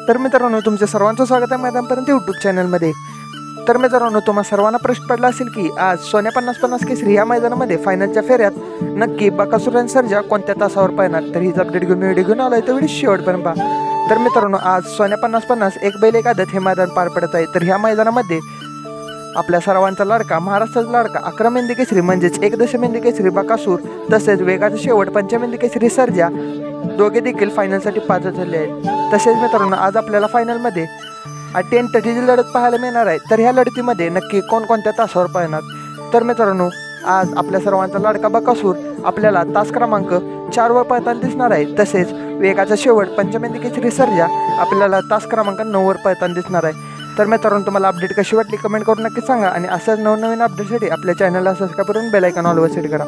तर मित्रांनो, तुमच्या सर्वांचं स्वागत आहे मैदानपर्यंत यूट्यूब चॅनलमध्ये। तर मित्रांनो, तुम्हा सर्वांना प्रश्न पडला असेल की आज सोन्या 50-50 केसरी या मैदानामध्ये फायनलच्या फेऱ्यात नक्की बकासूर आणि सर्जा कोणत्या तासावर पाहणार, तर हीच अपडेट घेऊन व्हिडिओ घेऊन आलोय, तर व्हिडिओ शेवटपर्यंत पहा। तर मित्रांनो, आज सोन्या 50-50 एक बैल एक आदत हे मैदान पार पडत आहे। तर ह्या मैदानामध्ये आपल्या सर्वांचा लाडका, महाराष्ट्राचा लाडका 11 मेंदी केसरी म्हणजेच 1 मेंदी केसरी बकासूर तसेच वेगाचा शेवट 5 मेंदी केसरी सर्जा दोघे देखील फायनलसाठी पात्र झाले आहेत। तसेच मित्रांनो, आज आपल्याला फायनलमध्ये टेंटची लढत पाहायला मिळणार आहे। तर ह्या लढतीमध्ये नक्की कोणकोणत्या तासावर पाहणार, तर मित्रांनो, आज आपल्या सर्वांचा लाडका बकासूर आपल्याला तास क्रमांक 4 वर पळताना दिसणार आहे। तसेच वेगाचा शेवट 5 मेंदी केसरी सर्जा आपल्याला तास क्रमांक 9 वर पळताना दिसणार आहे। तर मित्रांनो, तुम्हाला अपडेट कशी वाटली कमेंट करून नक्की सांगा आणि अशाच नवनवीन अपडेटसाठी आपल्या चॅनलला सबस्क्राईब करून बेल आयकॉन ऑल वर सेट करा।